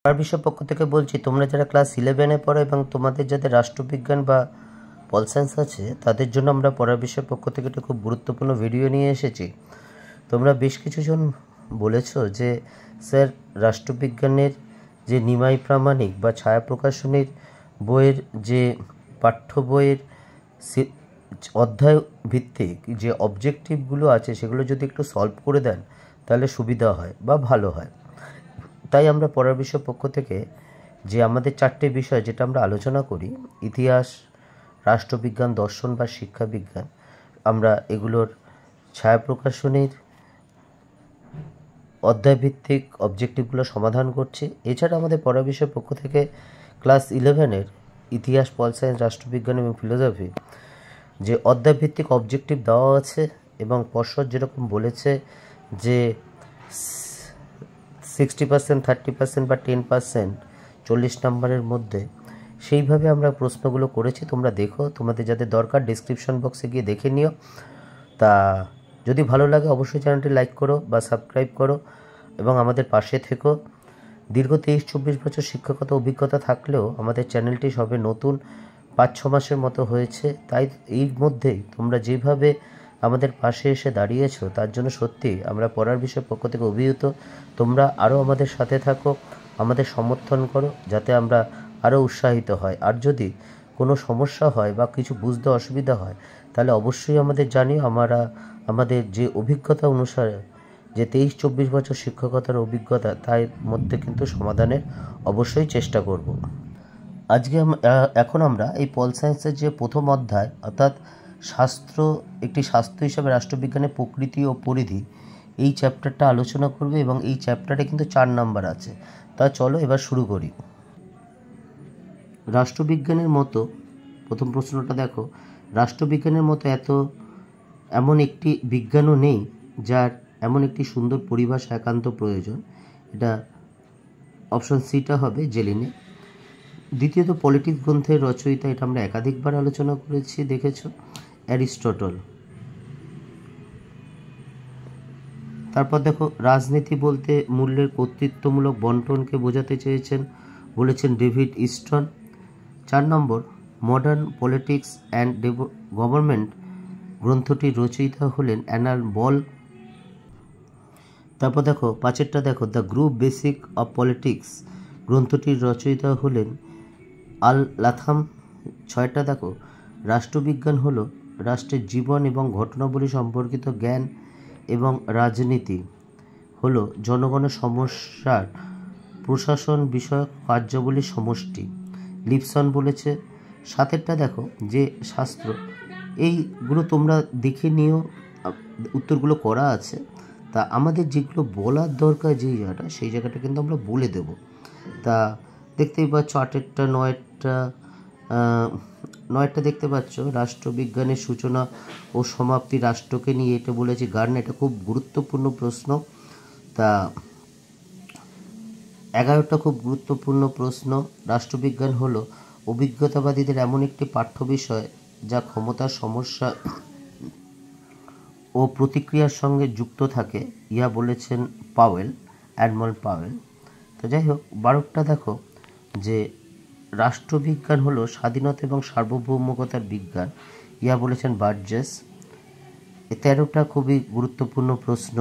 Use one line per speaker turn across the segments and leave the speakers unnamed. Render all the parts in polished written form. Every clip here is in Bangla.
আর বিশ্বের পক্ষ থেকে বলছি, তোমরা যারা ক্লাস 11-এ পড়ো এবং তোমাদের যাদের রাষ্ট্রবিজ্ঞান বা পল সায়েন্স আছে, তাদের জন্য আমরা পড়ার বিশ্বের পক্ষ থেকে একটা খুব গুরুত্বপূর্ণ ভিডিও নিয়ে এসেছি। তোমরা বেশ কিছুজন বলেছো যে স্যার, রাষ্ট্রবিজ্ঞানের যে নিমাই প্রামাণিক বা ছায়া প্রকাশনীর বইয়ের যে পাঠ্য বইয়ের অধ্যায় ভিত্তিক যে অবজেক্টিভগুলো আছে সেগুলো যদি একটু সলভ করে দেন তাহলে সুবিধা হয় বা ভালো হয়। তাই আমরা পড়ার বিষয় পক্ষ থেকে যে আমাদের 4টে বিষয় যেটা আমরা আলোচনা করি, ইতিহাস, রাষ্ট্রবিজ্ঞান, দর্শন বা শিক্ষাবিজ্ঞান, আমরা এগুলোর ছায়া প্রকাশনীর অধ্যায়ভিত্তিক অবজেক্টিভগুলো সমাধান করছি। এছাড়া আমাদের পড়ার বিষয় পক্ষ থেকে ক্লাস 11-এর ইতিহাস, পল সায়েন্স, রাষ্ট্রবিজ্ঞান এবং ফিলোসফি যে অধ্যায়ভিত্তিক অবজেক্টিভ দেওয়া আছে এবং পর্ষদ যেরকম বলেছে যে 60%, 30% বা 10% 40 নম্বরের মধ্যে, সেইভাবে আমরা প্রশ্নগুলো করেছি। তোমরা দেখো, তোমাদের যাদের দরকার ডিসক্রিপশন বক্সে গিয়ে দেখে নিও। তা যদি ভালো লাগে অবশ্যই চ্যানেলটি লাইক করো বা সাবস্ক্রাইব করো এবং আমাদের পাশে থেকো। দীর্ঘ 23-24 বছর শিক্ষকতা অভিজ্ঞতা থাকলেও আমাদের চ্যানেলটি সবে নতুন 5-6 মাসের মতো হয়েছে। তাই এর মধ্যেই তোমরা যেভাবে আমাদের পাশে এসে দাঁড়িয়েছো তার জন্য সত্যি আমরা পড়ার বিষয়ের পক্ষ থেকে অভিভূত। তোমরা আরও আমাদের সাথে থাকো, আমাদের সমর্থন করো যাতে আমরা আরও উৎসাহিত হয়। আর যদি কোনো সমস্যা হয় বা কিছু বুঝতে অসুবিধা হয় তাহলে অবশ্যই আমাদের জানিও। আমরা আমাদের যে অভিজ্ঞতা অনুসারে যে 23-24 বছর শিক্ষকতার অভিজ্ঞতা, তার মধ্যে কিন্তু সমাধানের অবশ্যই চেষ্টা করব। আজকে এখন আমরা এই পল সায়েন্সের যে প্রথম অধ্যায়, অর্থাৎ শাস্ত্র, একটি শাস্ত্র হিসাবে রাষ্ট্রবিজ্ঞানের প্রকৃতি ও পরিধি, এই চ্যাপ্টারটা আলোচনা করবে এবং এই চ্যাপ্টারে কিন্তু 4 নাম্বার আছে। তা চলো এবার শুরু করি। রাষ্ট্রবিজ্ঞানের মতো, প্রথম প্রশ্নটা দেখো, রাষ্ট্রবিজ্ঞানের মতো এমন একটি বিজ্ঞানও নেই যার এমন একটি সুন্দর পরিভাষা একান্ত প্রয়োজন। এটা অপশন সিটা হবে জেলেনে। দ্বিতীয়ত, পলিটিক্স গ্রন্থের রচয়িতা, এটা আমরা একাধিকবার আলোচনা করেছি, দেখেছো, অ্যারিস্টটল। তারপর দেখো, রাজনীতি বলতে মূল্যের কর্তৃত্বমূলক বন্টনকে বোঝাতে চেয়েছেন, বলেছেন David Easton. 4 number, modern politics and government গ্রন্থটির রচয়িতা হলেন অ্যানাল বল। তারপর দেখো 5-এরটা দেখো, the group basis of politics গ্রন্থটির রচয়িতা হলেন আল লাথাম। 6টা দেখো, রাষ্ট্রবিজ্ঞান হলো রাষ্ট্রের জীবন এবং ঘটনাবলী সম্পর্কিত জ্ঞান এবং রাজনীতি হলো জনগণের সমস্যার প্রশাসন বিষয়ক কার্যাবলীর সমষ্টি, লিপসন বলেছে। 7-এরটা দেখো, যে শাস্ত্র, এইগুলো তোমরা দেখে নিও, উত্তরগুলো করা আছে। তা আমাদের যেগুলো বলার দরকার যেই জায়গাটা, সেই জায়গাটা কিন্তু আমরা বলে দেব। তা দেখতেই পাচ্ছ 8-এরটা, 9-এরটা দেখতে পাচ্ছ, রাষ্ট্রবিজ্ঞানের সূচনা ও সমাপ্তি রাষ্ট্রকে নিয়ে, এটা বলেছে গার্ন। এটা খুব গুরুত্বপূর্ণ প্রশ্ন। তা 11টা খুব গুরুত্বপূর্ণ প্রশ্ন, রাষ্ট্রবিজ্ঞান হলো অভিজ্ঞতাবাদীদের এমন একটি পাঠ্য বিষয় যা ক্ষমতার সমস্যা ও প্রতিক্রিয়ার সঙ্গে যুক্ত থাকে, ইহা বলেছেন পাওয়েল, অ্যাডমার্ড পাওয়েল। তো যাই হোক, 12টা দেখো, যে রাষ্ট্রবিজ্ঞান হলো স্বাধীনতা এবং সার্বভৌমতার বিজ্ঞান, ইহা বলেছেন বার্জেস। 13টা খুবই গুরুত্বপূর্ণ প্রশ্ন,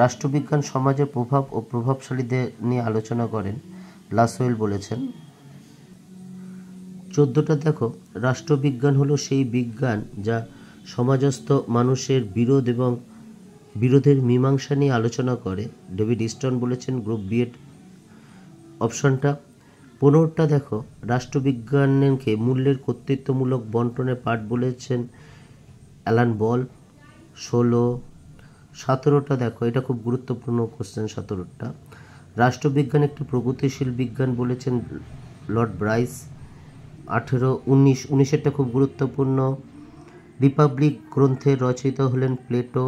রাষ্ট্রবিজ্ঞান সমাজের প্রভাব ও প্রভাবশালীদের নিয়ে আলোচনা করেন, লাসওয়েল বলেছেন। 14টা দেখো, রাষ্ট্রবিজ্ঞান হলো সেই বিজ্ঞান যা সমাজস্থ মানুষের বিরোধ এবং বিরোধের মীমাংসা নিয়ে আলোচনা করে, ডেভিড ইস্টন বলেছেন, গ্রুপ বি এর অপশনটা। 15টা দেখো, রাষ্ট্রবিজ্ঞানকে মূল্যের কর্তৃত্বমূলক বন্টনের পাঠ বলেছেন অ্যালান বল। 17টা দেখো, এটা খুব গুরুত্বপূর্ণ কোশ্চেন। 17টা, রাষ্ট্রবিজ্ঞান একটি প্রগতিশীল বিজ্ঞান বলেছেন লর্ড ব্রাইস। 19-এরটা খুব গুরুত্বপূর্ণ, রিপাবলিক গ্রন্থের রচয়িতা হলেন প্লেটো।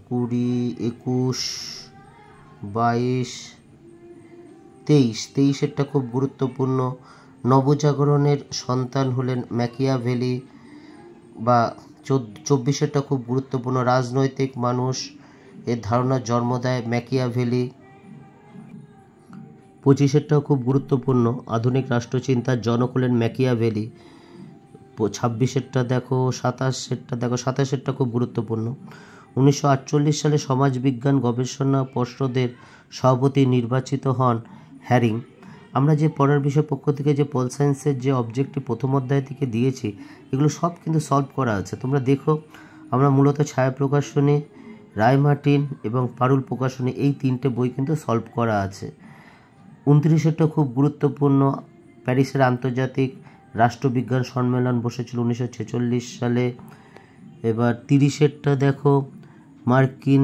20, 21, 22, 23-এরটা খুব গুরুত্বপূর্ণ, নবজাগরণের সন্তান হলেন ম্যাকিয়াভেলি। বা 24-এরটা খুব গুরুত্বপূর্ণ, রাজনৈতিক মানুষ এর ধারণার জন্ম দেয় ম্যাকিয়াভেলি। 25-এরটাও খুব গুরুত্বপূর্ণ, আধুনিক রাষ্ট্রচিন্তার জনক হলেন ম্যাকিয়াভেলি। 26-এরটা দেখো, 27-এরটা দেখো, 27-এরটা খুব গুরুত্বপূর্ণ। 1948 সালে সমাজবিজ্ঞান গবেষণা পর্ষদের সভাপতি নির্বাচিত হন হ্যারিং। আমরা যে পড়ার বিষয় পক্ষ থেকে যে পল সায়েন্সের যে অবজেক্টিভ প্রথম অধ্যায় থেকে দিয়েছি, এগুলো সব কিন্তু সলভ করা আছে। তোমরা দেখো, আমরা মূলত ছায়া প্রকাশনী, রায় মার্টিন এবং পারুল প্রকাশনী এই 3টে বই কিন্তু সলভ করা আছে। 29-এরটা খুব গুরুত্বপূর্ণ, প্যারিসের আন্তর্জাতিক রাষ্ট্রবিজ্ঞান সম্মেলন বসেছিল 1946 সালে। এবার 30-এরটা দেখো, মার্কিন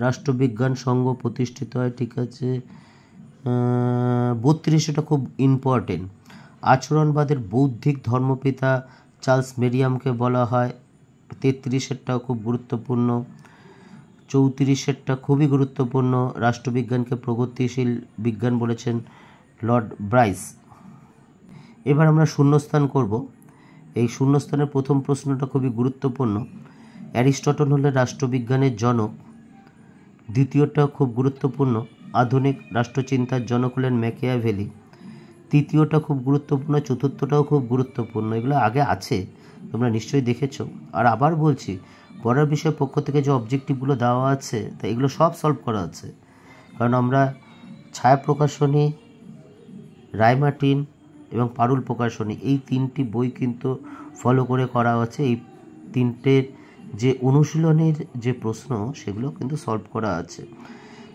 রাষ্ট্রবিজ্ঞান সংঘ প্রতিষ্ঠিত হয়, ঠিক আছে। 32-এটা খুব ইম্পর্টেন্ট, আচরণবাদের বৌদ্ধিক ধর্মপিতা চার্লস মেরিয়ামকে বলা হয়। 33-এরটাও খুব গুরুত্বপূর্ণ। 34-এরটা খুবই গুরুত্বপূর্ণ, রাষ্ট্রবিজ্ঞানকে প্রগতিশীল বিজ্ঞান বলেছেন লর্ড ব্রাইস। এবার আমরা শূন্যস্থান করব। এই শূন্যস্থানের প্রথম প্রশ্নটা খুবই গুরুত্বপূর্ণ। অ্যারিস্টটল হলেন রাষ্ট্রবিজ্ঞানের জনক। দ্বিতীয়টা খুব গুরুত্বপূর্ণ, আধুনিক রাষ্ট্রচিন্তার জনক হলেন ম্যাকিয়াভেলি। তৃতীয়টা খুব গুরুত্বপূর্ণ, চতুর্থটাও খুব গুরুত্বপূর্ণ। এগুলো আগে আছে, তোমরা নিশ্চয়ই দেখেছো। আর আবার বলছি, পড়ার বিষয়ের পক্ষ থেকে যে অবজেক্টিভগুলো দেওয়া আছে, তা এগুলো সব সলভ করা আছে। কারণ আমরা ছায়া প্রকাশনী, রায় মার্টিন এবং পারুল প্রকাশনী এই 3টি বই কিন্তু ফলো করে করা হচ্ছে। এই 3টের যে অনুশীলনের যে প্রশ্ন, সেগুলো কিন্তু সলভ করা আছে।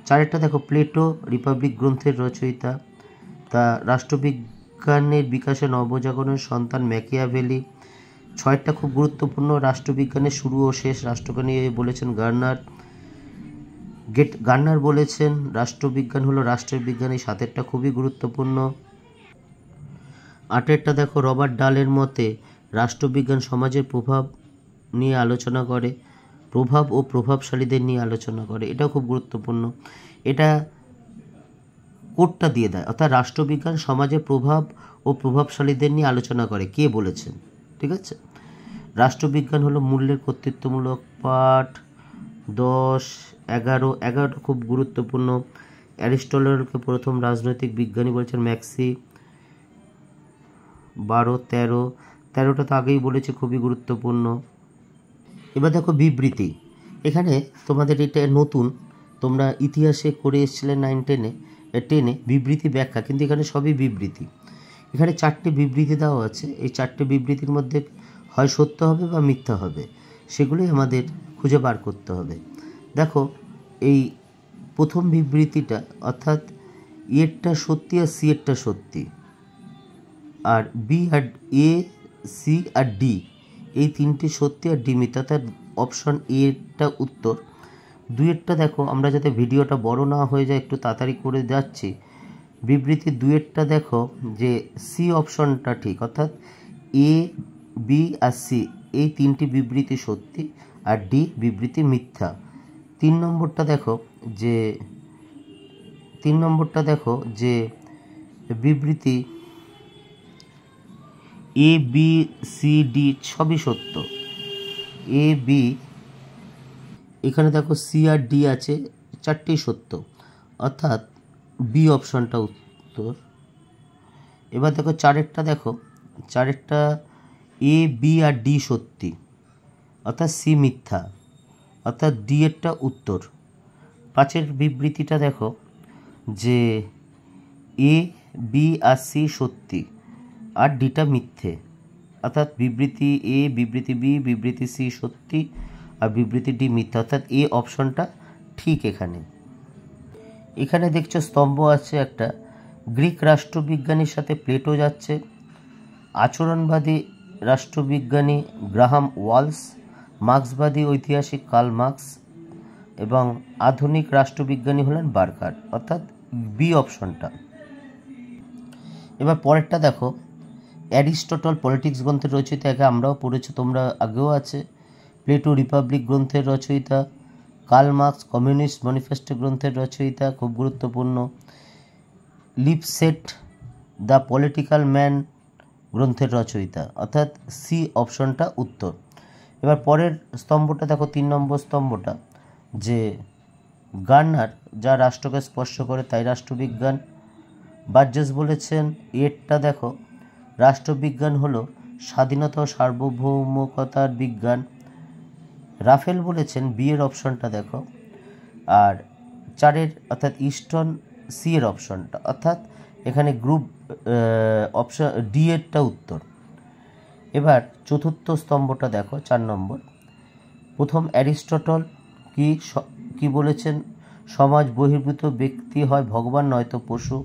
4-এরটা দেখো, প্লেটো রিপাবলিক গ্রন্থের রচয়িতা। তা রাষ্ট্রবিজ্ঞানের বিকাশে নবজাগরণের সন্তান ম্যাকিয়াভেলি। 6-টা খুব গুরুত্বপূর্ণ, রাষ্ট্রবিজ্ঞানের শুরু ও শেষ রাষ্ট্রকে নিয়ে বলেছেন গার্নার। গার্নার বলেছেন রাষ্ট্রবিজ্ঞান হলো রাষ্ট্রের বিজ্ঞান। এই 7-এরটা খুবই গুরুত্বপূর্ণ। 8-এরটা দেখো, রবার্ট ডালের মতে রাষ্ট্রবিজ্ঞান সমাজের প্রভাব নিয়ে আলোচনা করে, প্রভাব ও প্রভাবশালীদের নিয়ে আলোচনা করে। এটাও খুব গুরুত্বপূর্ণ। এটা কোডটা দিয়ে দেয়, অর্থাৎ রাষ্ট্রবিজ্ঞান সমাজের প্রভাব ও প্রভাবশালীদের নিয়ে আলোচনা করে, কে বলেছেন, ঠিক আছে। রাষ্ট্রবিজ্ঞান হলো মূল্যের কর্তৃত্বমূলক পাঠ। 10, 11, 11টা খুব গুরুত্বপূর্ণ, অ্যারিস্টটলকে প্রথম রাজনৈতিক বিজ্ঞানী বলেছেন ম্যাক্সি। 12, 13, 13টা তো আগেই বলেছি, খুবই গুরুত্বপূর্ণ। এবার দেখো বিবৃতি। এখানে তোমাদের এটা নতুন, তোমরা ইতিহাসে করে এসেছিলে 9-10-এ, 10-এ বিবৃতি ব্যাখ্যা, কিন্তু এখানে সবই বিবৃতি। এখানে 4টে বিবৃতি দেওয়া আছে। এই 4টে বিবৃতির মধ্যে হয় সত্য হবে বা মিথ্যা হবে, সেগুলোই আমাদের খুঁজে বার করতে হবে। দেখো, এই প্রথম বিবৃতিটা, অর্থাৎ এরটা সত্যি আর সি এরটা সত্যি, আর বি আর এ, সি আর ডি এই 3টে সত্যি আর ডি মিথ্যা, অর্থাৎ অপশন এরটা উত্তর। 2-এরটা দেখো, আমরা যাতে ভিডিওটা বড় না হয়ে যায় একটু তাড়াতাড়ি করে যাচ্ছি। বিবৃতি 2-এরটা দেখো যে সি অপশনটা ঠিক, অর্থাৎ এ, বি আর সি এই 3টি বিবৃতি সত্যি আর ডি বিবৃতি মিথ্যা। 3 নম্বরটা দেখো যে বিবৃতি এ, বি, সি, ডি সবই সত্য। এ, বি, এখানে দেখো সি আর ডি আছে, 4টেই সত্য, অর্থাৎ বি অপশনটা উত্তর। এবার দেখো 4-এরটা দেখো, 4-এরটা এ, বি আর ডি সত্যি, অর্থাৎ সি মিথ্যা, অর্থাৎ ডি এরটা উত্তর। 5-এর বিবৃতিটা দেখো যে এ, বি আর সি সত্যি আর ডিটা মিথ্যে, অর্থাৎ বিবৃতি এ, বিবৃতি বি, বিবৃতি সি সত্যি আর বিবৃতি ডি মিথ্যা, অর্থাৎ এ অপশনটা ঠিক। এখানে দেখছো স্তম্ভ আছে একটা, গ্রিক রাষ্ট্রবিজ্ঞানীর সাথে প্লেটো যাচ্ছে, আচরণবাদী রাষ্ট্রবিজ্ঞানী গ্রাহাম ওয়ালস, মার্ক্সবাদী ঐতিহাসিক কার্ল মার্ক্স এবং আধুনিক রাষ্ট্রবিজ্ঞানী হলেন বার্কার, অর্থাৎ বি অপশনটা। এবার পরেরটা দেখো, অ্যারিস্টটল পলিটিক্স গ্রন্থের রচয়িতা, একে আমরাও পড়েছি, তোমরা আগেও আছে। প্লেটো রিপাবলিক গ্রন্থের রচয়িতা, কার্ল মার্ক্স কমিউনিস্ট ম্যানিফেস্টো গ্রন্থের রচয়িতা, খুব গুরুত্বপূর্ণ। লিপসেট দ্য পলিটিক্যাল ম্যান গ্রন্থের রচয়িতা, অর্থাৎ সি অপশনটা উত্তর। এবার পরের স্তম্ভটা দেখো, 3 নম্বর স্তম্ভটা, যে গার্নার যা রাষ্ট্রকে স্পর্শ করে তাই রাষ্ট্রবিজ্ঞান, বার্জেস বলেছেন এরটা দেখো, রাষ্ট্রবিজ্ঞান হলো স্বাধীনতা ও সার্বভৌমকতার বিজ্ঞান। রাফেল বলেছেন বি এর অপশনটা দেখো, আর 4 অর্থাৎ ইস্টার্ন সি এর অপশনটা, অর্থাৎ এখানে গ্রুপ অপশন ডি এরটা উত্তর। এবার চতুর্থ স্তম্ভটা দেখো, 4 নম্বর। প্রথম অ্যারিস্টটল কি বলেছেন? সমাজ বহির্ভূত ব্যক্তি হয় ভগবান নয়তো পশু,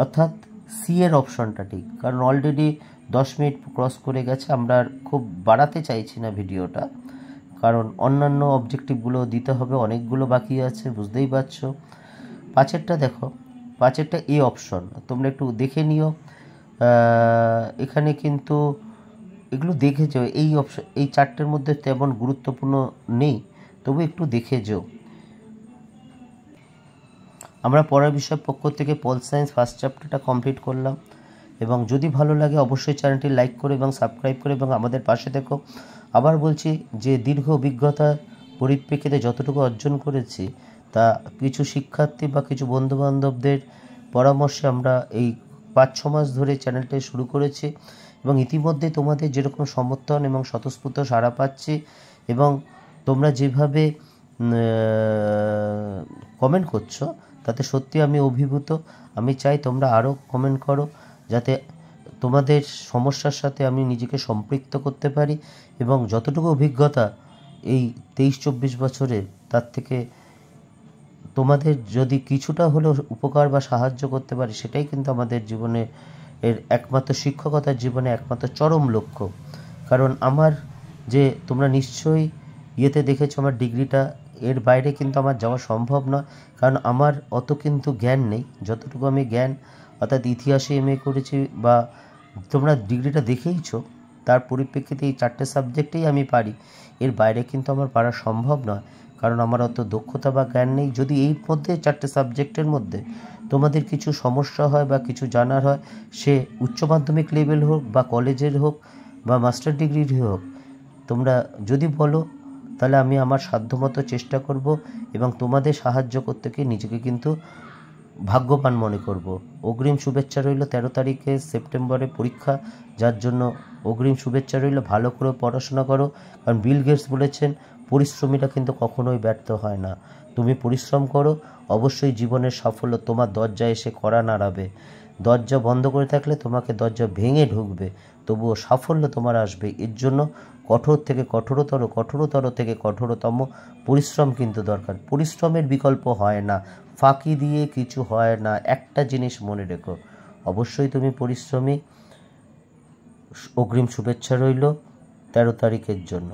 অর্থাৎ সি এর অপশনটা ঠিক। কারণ অলরেডি 10 মিনিট ক্রস করে গেছে, আমরা আর খুব বাড়াতে চাইছি না ভিডিওটা, কারণ অন্যান্য অবজেক্টিভগুলো দিতে হবে, অনেকগুলো বাকি আছে, বুঝতেই পারছো। 5এরটা দেখো, 5এরটা এ অপশন, তোমরা একটু দেখে নিও। এখানে কিন্তু এগুলো দেখেছো, এই অপশন এই 4টের মধ্যে তেমন গুরুত্বপূর্ণ নেই, তবু একটু দেখে যেও। আমরা পড়ার বিষয় পক্ষ থেকে পল সায়েন্স ফার্স্ট চ্যাপ্টারটা কমপ্লিট করলাম, এবং যদি ভালো লাগে অবশ্যই চ্যানেলটি লাইক করে এবং সাবস্ক্রাইব করে এবং আমাদের পাশে দেখো। আবার বলছি যে দীর্ঘ অভিজ্ঞতা পরিপ্রেক্ষিতে যতটুকু অর্জন করেছি, তা কিছু শিক্ষার্থী বা কিছু বন্ধুবান্ধবদের পরামর্শে আমরা এই 5-6 মাস ধরে চ্যানেলটা শুরু করেছি, এবং ইতিমধ্যে তোমাদের যেরকম সমর্থন এবং স্বতঃস্ফূর্ত সাড়া পাচ্ছি, এবং তোমরা যেভাবে কমেন্ট করছো, তাতে সত্যি আমি অভিভূত। আমি চাই তোমরা আরও কমেন্ট করো, যাতে তোমাদের সমস্যার সাথে আমি নিজেকে সম্পৃক্ত করতে পারি, এবং যতটুকু অভিজ্ঞতা এই 23-24 বছরের, তার থেকে তোমাদের যদি কিছুটা হলেও উপকার বা সাহায্য করতে পারি, সেটাই কিন্তু আমাদের জীবনে এর একমাত্র শিক্ষকতার জীবনে একমাত্র চরম লক্ষ্য। কারণ আমার যে তোমরা নিশ্চয়ই ইয়েতে দেখেছো আমার ডিগ্রিটা, এর বাইরে কিন্তু আমার যাওয়া সম্ভব নয়, কারণ আমার অত কিন্তু জ্ঞান নেই। যতটুকু আমি জ্ঞান, অর্থাৎ ইতিহাসে এমএ করেছি, বা তোমরা ডিগ্রিটা দেখেইছো, তার পরিপ্রেক্ষিতে এই 4টে সাবজেক্টেই আমি পারি, এর বাইরে কিন্তু আমার পারা সম্ভব নয়, কারণ আমার অত দক্ষতা বা জ্ঞান নেই। যদি এই মধ্যে 4টে সাবজেক্টের মধ্যে তোমাদের কিছু সমস্যা হয় বা কিছু জানার হয়, সে উচ্চ মাধ্যমিক লেভেল হোক বা কলেজের হোক বা মাস্টার ডিগ্রির হোক, তোমরা যদি বলো, তাহলে আমি আমার সাধ্যমতো চেষ্টা করব, এবং তোমাদের সাহায্য করতে গিয়ে নিজেকে কিন্তু ভাগ্যবান মনে করব। অগ্রিম শুভেচ্ছা রইল 13 তারিখে সেপ্টেম্বরে পরীক্ষা, যার জন্য অগ্রিম শুভেচ্ছা রইল। ভালো করে পড়াশোনা করো, কারণ বিল গেটস বলেছেন পরিশ্রমীরা কিন্তু কখনোই ব্যর্থ হয় না। তুমি পরিশ্রম করো, অবশ্যই জীবনের সাফল্য তোমার দরজায় এসে কড়া নাড়াবে। দরজা বন্ধ করে থাকলে তোমাকে দরজা ভেঙে ঢুকবে, তবুও সাফল্য তোমার আসবে। এর জন্য কঠোর থেকে কঠোরতর থেকে কঠোরতম পরিশ্রম কিন্তু দরকার। পরিশ্রমের বিকল্প হয় না, ফাঁকি দিয়ে কিছু হয় না। একটা জিনিস মনে রেখো, অবশ্যই তুমি পরিশ্রমী। অগ্রিম শুভেচ্ছা রইল 13 তারিখের জন্য।